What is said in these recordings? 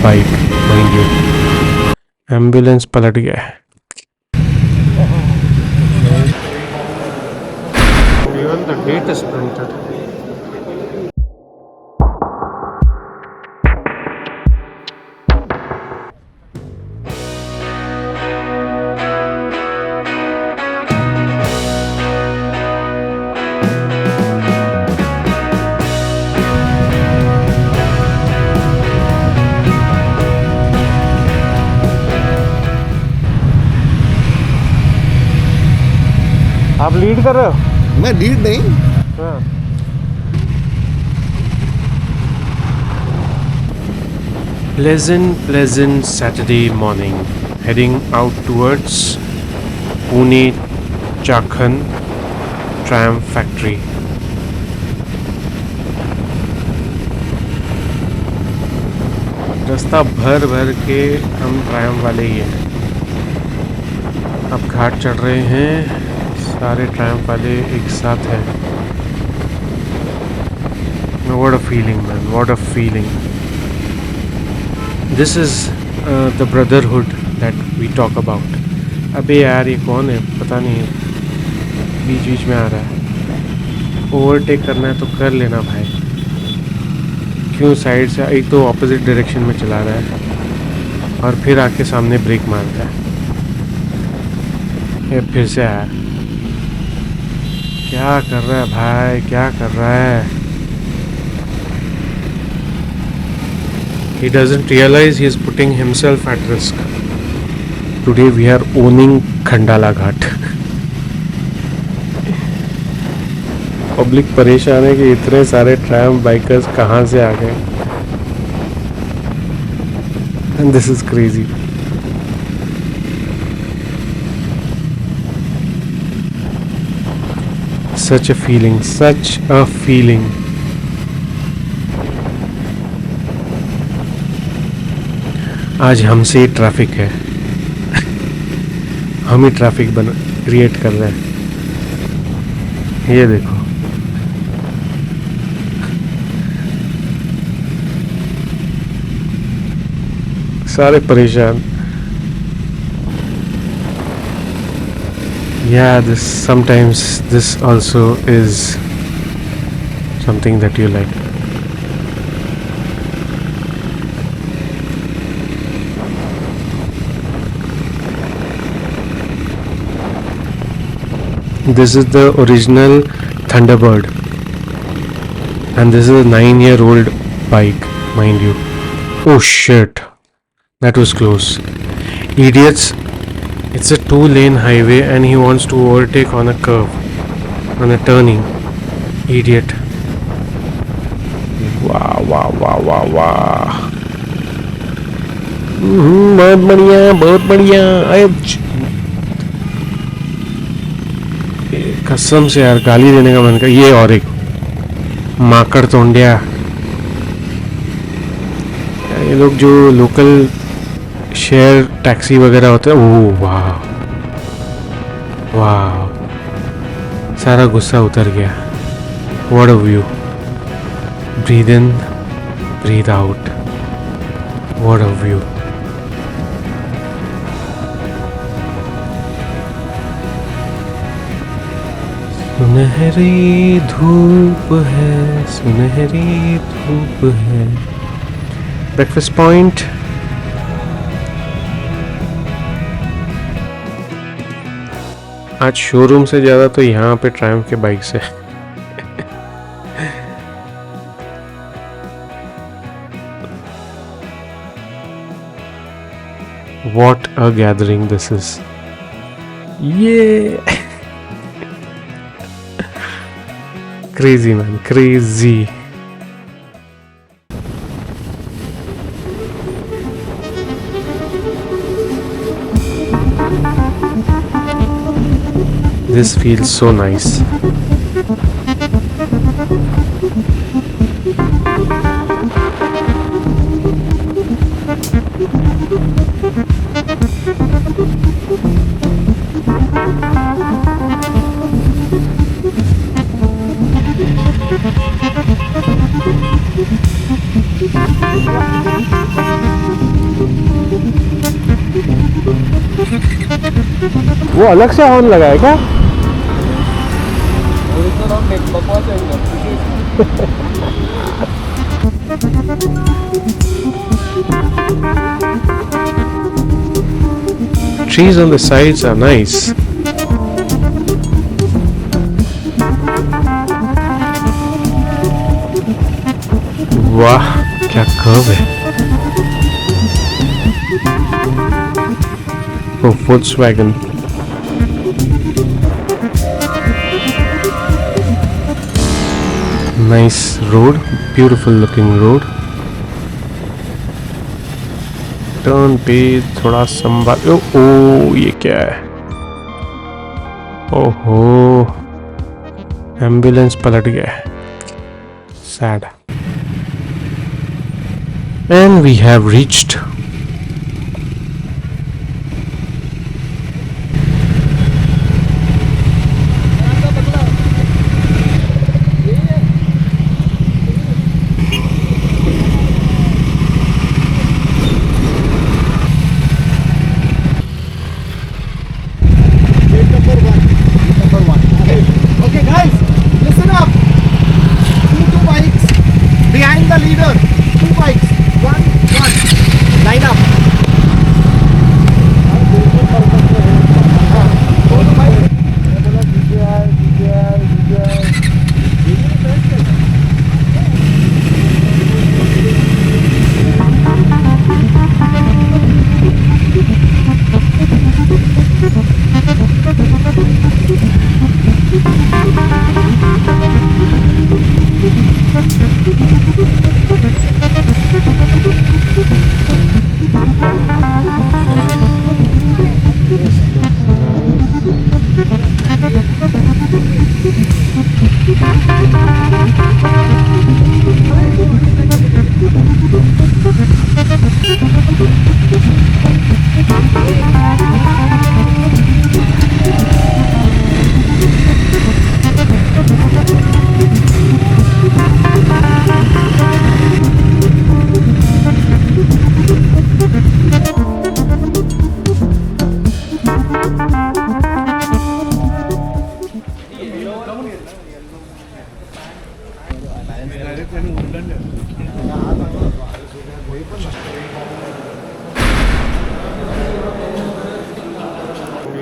Bike mind you. Ambulance पलट गया है। Even the date is printed. आप लीड कर रहे हो? मैं लीड नहीं। हाँ। Pleasant Saturday morning, heading out towards Pune Chakan tram factory. रास्ता भर भर के हम ट्रायम वाले ही हैं। अब घाट चढ़ रहे हैं, सारे ट्रायम वाले एक साथ हैं। What a feeling, man! What a feeling! This is the brotherhood that we talk about. अबे यार ये कौन है पता नहीं, बीच बीच में आ रहा है। ओवरटेक करना है तो कर लेना भाई, क्यों साइड से? एक तो ऑपोजिट डायरेक्शन में चला रहा है और फिर आके सामने ब्रेक मारता है। ये फिर से आया, क्या कर रहा है भाई, क्या कर रहा है? He doesn't realize he is putting himself at risk. Today we are owning Khandala Ghat. Public परेशान है कि इतने सारे ट्रैम बाइकर्स कहाँ से आ गए। And this is crazy. Such a feeling, such a feeling. आज हमसे ही ट्रैफिक है। हम ही ट्रैफिक क्रिएट कर रहे हैं। ये देखो, सारे परेशान। Yeah, sometimes this also is something that you like. This is the original Thunderbird, and this is a 9-year-old bike, mind you. Oh shit, that was close. Idiots, it's a 2-lane highway and he wants to overtake on a curve, on a turning. Idiot. Wow, wow, wow, wow, wow. बहुत बढ़िया, बहुत बढ़िया। कसम से यार गाली देने का मन कर। ये और एक माकड़ तोंडिया, ये लोग जो लोकल शेयर टैक्सी वगैरह होते हैं, ओह वाह वाह, सारा गुस्सा उतर गया। What a view, breathe in breathe out, what a view. सुनहरी धूप है, सुनहरी धूप है। Breakfast point. आज शोरूम से ज़्यादा तो यहाँ पे ट्रायम्फ के बाइक से। What a gathering this is. Yeah. Crazy man, crazy. This feels so nice. वो अलग से हॉर्न लगा है क्या? Trees on the sides are nice. वाह क्या कर्व है. Oh, Volkswagen. Nice road, beautiful looking road. Turn पे थोड़ा संभाल. ओ ये क्या है? ओहो, एम्बुलेंस पलट गया है. Sad. And we have reached. Okay, guys, listen up. Two bikes behind the leader. Two bikes. One. Line up.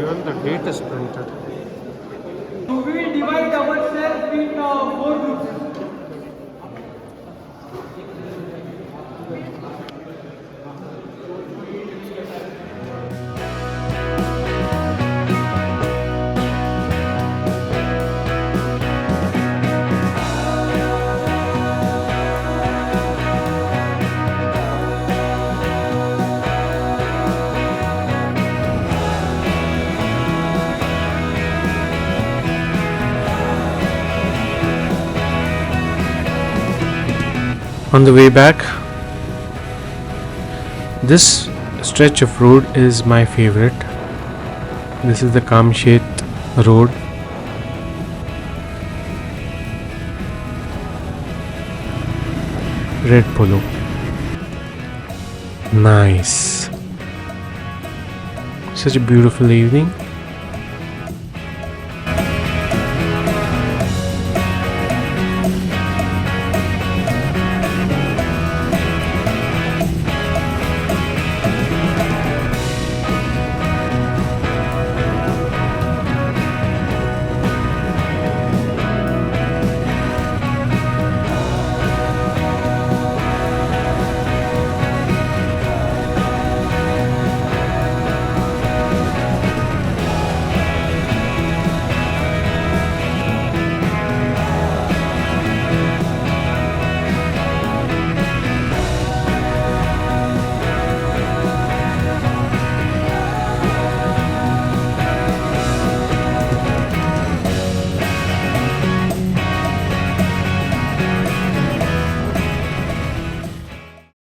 Even the date is printed. We divide ourselves in 4 groups. On the way back, this stretch of road is my favorite. This is the Kamshet road. Red polo. Nice. Such a beautiful evening.